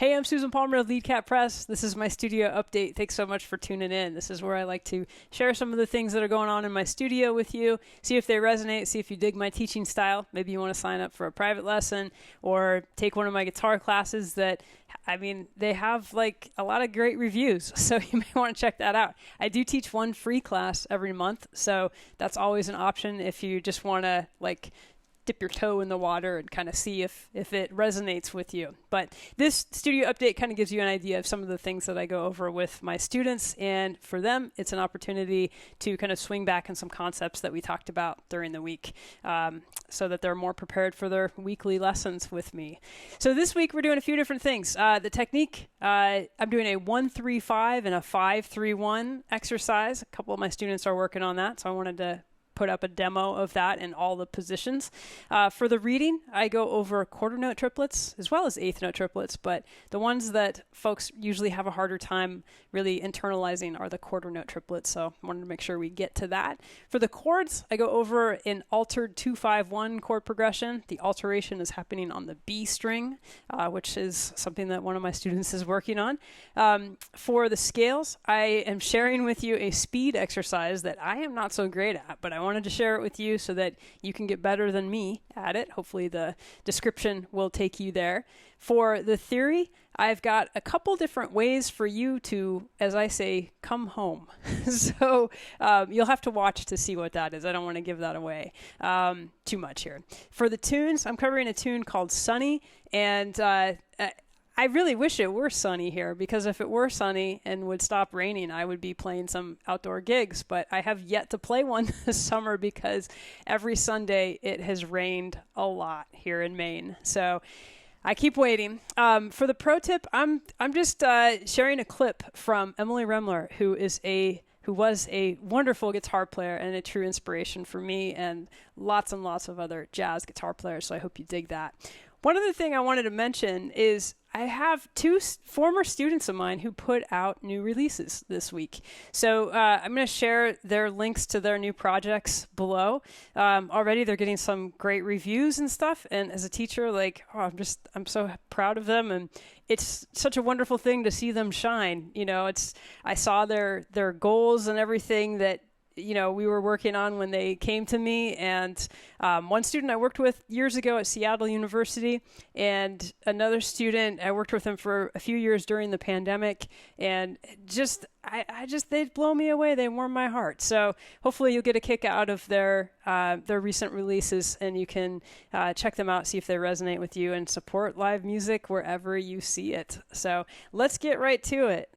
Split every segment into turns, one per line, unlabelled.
Hey, I'm Susan Palmer of Lead Cat Press. This is my studio update. Thanks so much for tuning in. This is where I like to share some of the things that are going on in my studio with you, see if they resonate, see if you dig my teaching style. Maybe you want to sign up for a private lesson or take one of my guitar classes that, I mean, they have like a lot of great reviews, so you may want to check that out. I do teach one free class every month, so that's always an option if you just want to like dip your toe in the water and kind of see if it resonates with you. But this studio update kind of gives you an idea of some of the things that I go over with my students, and for them it's an opportunity to kind of swing back on some concepts that we talked about during the week, so that they're more prepared for their weekly lessons with me. So this week we're doing a few different things. The technique, I'm doing a 1-3-5 and a 5-3-1 exercise. A couple of my students are working on that, so I wanted to put up a demo of that in all the positions. For the reading, I go over quarter note triplets as well as eighth note triplets, but the ones that folks usually have a harder time really internalizing are the quarter note triplets, so I wanted to make sure we get to that. For the chords, I go over an altered 2-5-1 chord progression. The alteration is happening on the B string, which is something that one of my students is working on. For the scales, I am sharing with you a speed exercise that I am not so great at, but I wanted to share it with you so that you can get better than me at it. Hopefully the description will take you there. For the theory, I've got a couple different ways for you to, as I say, come home. So you'll have to watch to see what that is. I don't want to give that away too much here. For the tunes, I'm covering a tune called Sunny, and I really wish it were sunny here, because if it were sunny and would stop raining, I would be playing some outdoor gigs, but I have yet to play one this summer because every Sunday it has rained a lot here in Maine. So I keep waiting. For the pro tip, I'm just sharing a clip from Emily Remler, who was a wonderful guitar player and a true inspiration for me and lots of other jazz guitar players, so I hope you dig that. One other thing I wanted to mention is I have two former students of mine who put out new releases this week. So I'm going to share their links to their new projects below. Already they're getting some great reviews and stuff. And as a teacher, like, I'm so proud of them. And it's such a wonderful thing to see them shine. You know, I saw their goals and everything that, you know, we were working on when they came to me. And one student I worked with years ago at Seattle University, and another student, I worked with them for a few years during the pandemic, and they blow me away. They warm my heart. So hopefully you'll get a kick out of their recent releases, and you can check them out, see if they resonate with you, and support live music wherever you see it. So let's get right to it.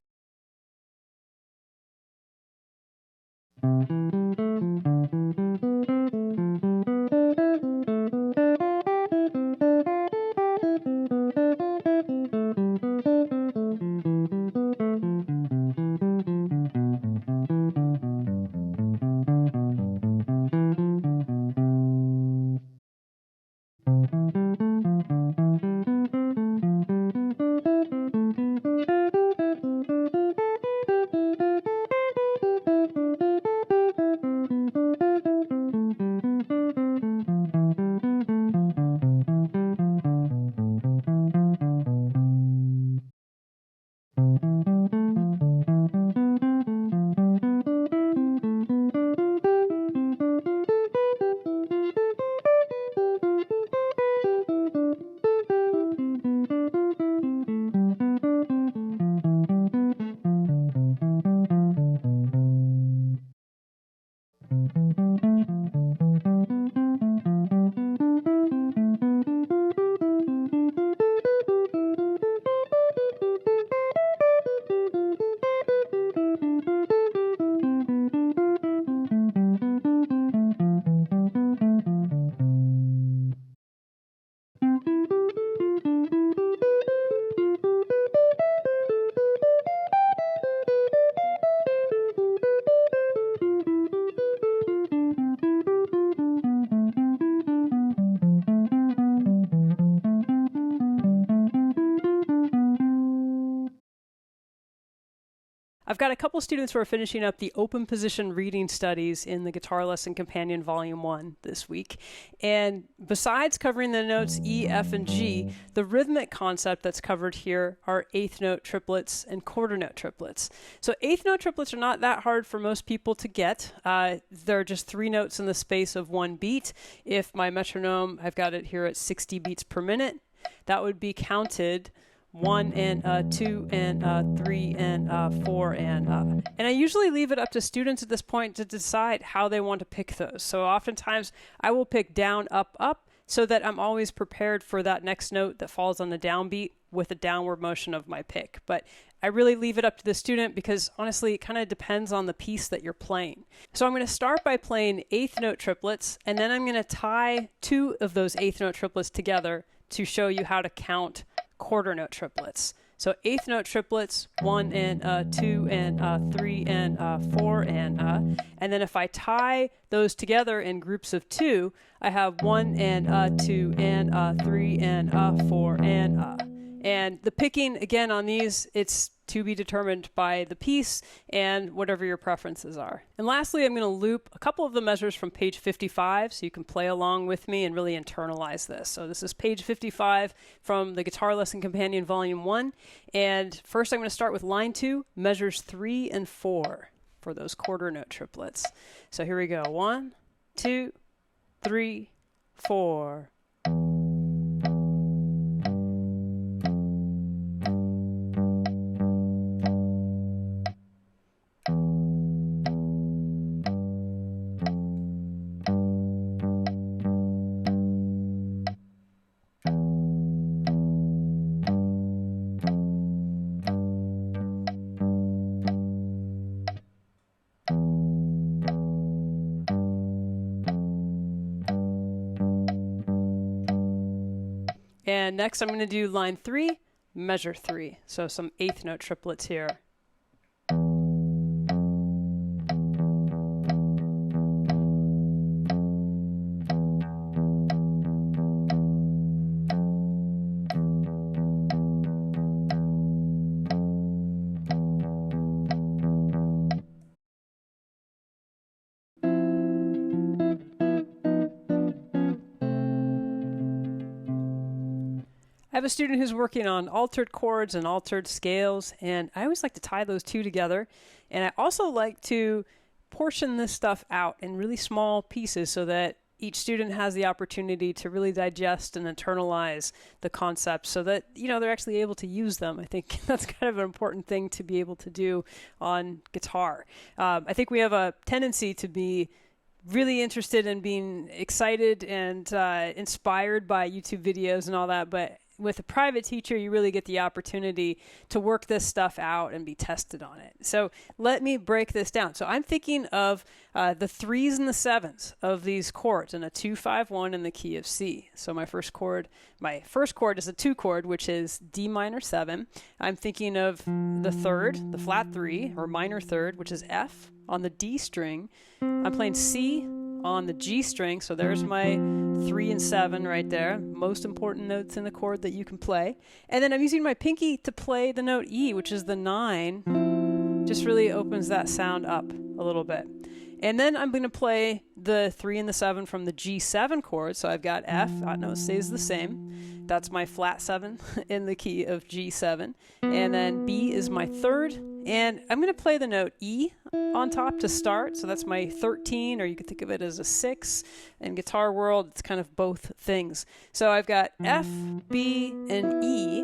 I've got a couple students who are finishing up the open position reading studies in the Guitar Lesson Companion Volume 1 this week. And besides covering the notes E, F, and G, the rhythmic concept that's covered here are eighth note triplets and quarter note triplets. So eighth note triplets are not that hard for most people to get. They're just 3 notes in the space of 1 beat. If my metronome, I've got it here at 60 beats per minute, that would be counted 1 and 2 and 3 and 4 and I usually leave it up to students at this point to decide how they want to pick those. So oftentimes I will pick down, up, up, so that I'm always prepared for that next note that falls on the downbeat with a downward motion of my pick. But I really leave it up to the student because honestly it kind of depends on the piece that you're playing. So I'm going to start by playing eighth note triplets, and then I'm going to tie 2 of those eighth note triplets together to show you how to count quarter note triplets. So eighth note triplets, 1 and 2 and 3 and 4 and then if I tie those together in groups of 2, I have 1 and 2 and 3 and 4 and the picking again on these, it's to be determined by the piece and whatever your preferences are. And lastly, I'm going to loop a couple of the measures from page 55 so you can play along with me and really internalize this. So this is page 55 from the Guitar Lesson Companion Volume 1. And first I'm going to start with line 2, measures 3 and 4 for those quarter note triplets. So here we go. 1, 2, 3, 4. And next I'm going to do line 3, measure 3. So some eighth note triplets here. I have a student who's working on altered chords and altered scales, and I always like to tie those 2 together. And I also like to portion this stuff out in really small pieces so that each student has the opportunity to really digest and internalize the concepts so that, you know, they're actually able to use them. I think that's kind of an important thing to be able to do on guitar. I think we have a tendency to be really interested in being excited and inspired by YouTube videos and all that, but with a private teacher, you really get the opportunity to work this stuff out and be tested on it. So let me break this down. So I'm thinking of the 3s and the 7s of these chords in a 2, 5, 1 in the key of C. So my first chord is a 2 chord, which is D minor 7. I'm thinking of the 3rd, the flat 3 or minor 3rd, which is F on the D string. I'm playing C on the G string, so there's my 3 and 7 right there, most important notes in the chord that you can play. And then I'm using my pinky to play the note E, which is the 9, just really opens that sound up a little bit. And then I'm going to play the 3 and the 7 from the G7 chord, so I've got F, that note stays the same. That's my flat 7 in the key of G7. And then B is my 3rd. And I'm going to play the note E on top to start. So that's my 13, or you could think of it as a 6. In guitar world, it's kind of both things. So I've got F, B, and E.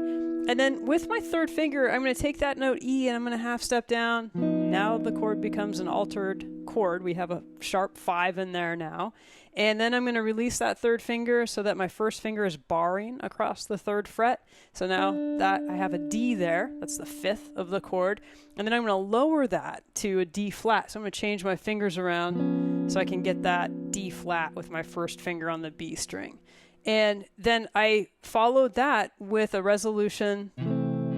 And then with my 3rd finger, I'm going to take that note E and I'm going to half step down. Now the chord becomes an altered chord. We have a sharp 5 in there now. And then I'm going to release that 3rd finger so that my 1st finger is barring across the 3rd fret. So now that I have a D there, that's the 5th of the chord. And then I'm going to lower that to a D flat. So I'm going to change my fingers around so I can get that D flat with my 1st finger on the B string. And then I followed that with a resolution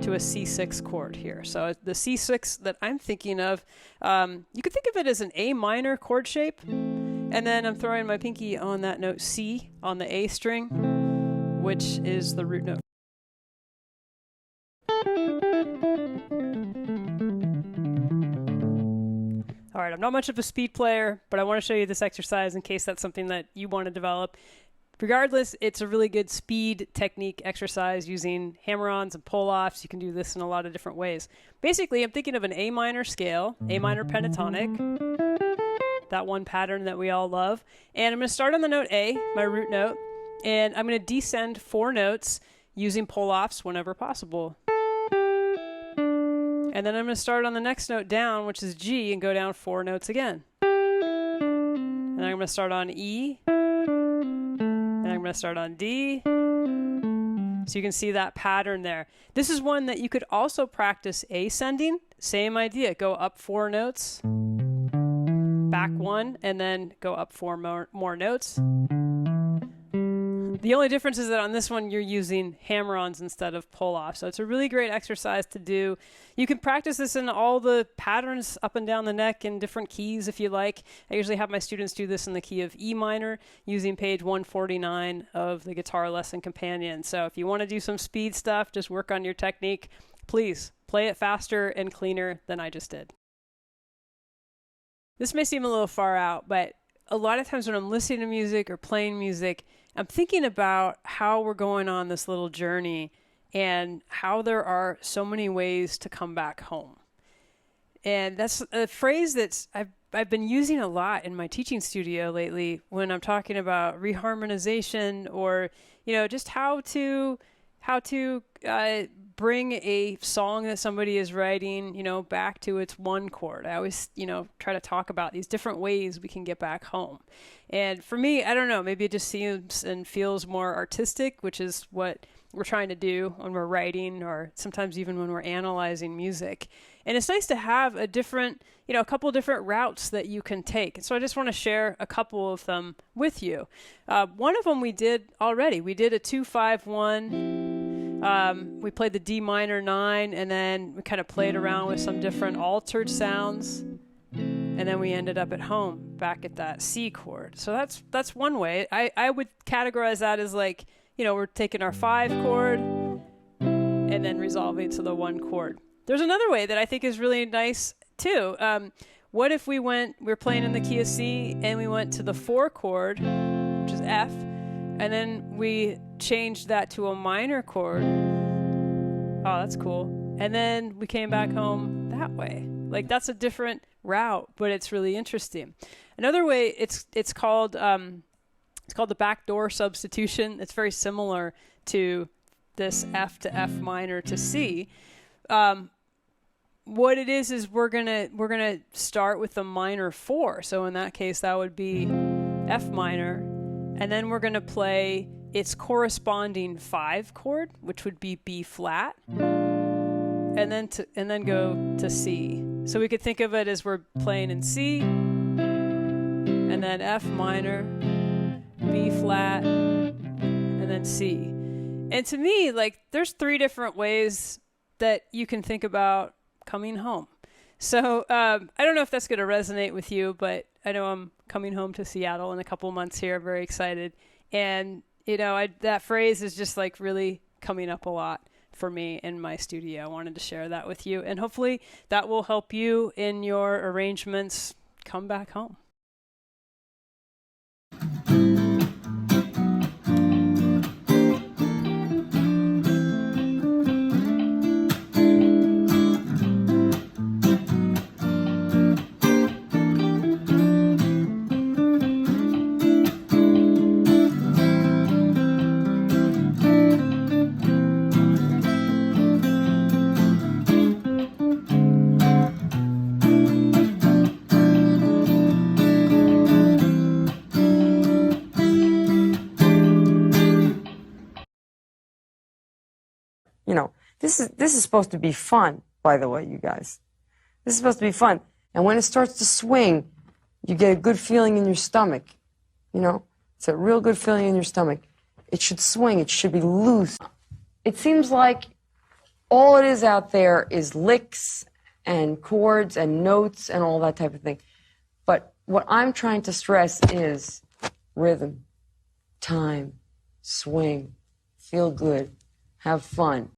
to a C6 chord here. So the C6 that I'm thinking of, you could think of it as an A minor chord shape. And then I'm throwing my pinky on that note C on the A string, which is the root note. part. I'm not much of a speed player, but I want to show you this exercise in case that's something that you want to develop. Regardless, it's a really good speed technique exercise using hammer-ons and pull-offs. You can do this in a lot of different ways. Basically, I'm thinking of an A minor scale, A minor pentatonic, that one pattern that we all love. And I'm going to start on the note A, my root note, and I'm going to descend 4 notes using pull-offs whenever possible. And then I'm going to start on the next note down, which is G, and go down 4 notes again. And then I'm going to start on E, and I'm going to start on D. So you can see that pattern there. This is one that you could also practice ascending. Same idea. Go up 4 notes, back 1, and then go up 4 more notes. The only difference is that on this one, you're using hammer-ons instead of pull-offs. So it's a really great exercise to do. You can practice this in all the patterns up and down the neck in different keys if you like. I usually have my students do this in the key of E minor using page 149 of the Guitar Lesson Companion. So if you want to do some speed stuff, just work on your technique. Please play it faster and cleaner than I just did. This may seem a little far out, but a lot of times when I'm listening to music or playing music, I'm thinking about how we're going on this little journey and how there are so many ways to come back home. And that's a phrase that I've been using a lot in my teaching studio lately when I'm talking about reharmonization or, just how to bring a song that somebody is writing, back to its one chord. I always, try to talk about these different ways we can get back home. And for me, I don't know, maybe it just seems and feels more artistic, which is what we're trying to do when we're writing or sometimes even when we're analyzing music. And it's nice to have a couple different routes that you can take. And so I just want to share a couple of them with you. One of them we did already. We did a 2-5-1. We played the D minor 9, and then we kind of played around with some different altered sounds. And then we ended up at home back at that C chord. So that's one way. I would categorize that as like, we're taking our 5 chord and then resolving to the 1 chord. There's another way that I think is really nice too. What if we're playing in the key of C and we went to the 4 chord, which is F, and then we changed that to a minor chord. Oh, that's cool. And then we came back home that way. Like that's a different route, but it's really interesting. Another way, it's called the backdoor substitution. It's very similar to this F to F minor to C. What it is we're gonna start with the minor 4. So in that case, that would be F minor, and then we're gonna play its corresponding 5 chord, which would be B flat, and then go to C. So we could think of it as we're playing in C, and then F minor, B flat, and then C. And to me, like, there's 3 different ways that you can think about coming home. So I don't know if that's going to resonate with you, but I know I'm coming home to Seattle in a couple months here. I'm very excited. And, that phrase is just like really coming up a lot for me in my studio. I wanted to share that with you, and hopefully that will help you in your arrangements come back home.
This is supposed to be fun, by the way, you guys. This is supposed to be fun. And when it starts to swing, you get a good feeling in your stomach. It's a real good feeling in your stomach. It should swing. It should be loose. It seems like all it is out there is licks and chords and notes and all that type of thing. But what I'm trying to stress is rhythm, time, swing, feel good, have fun.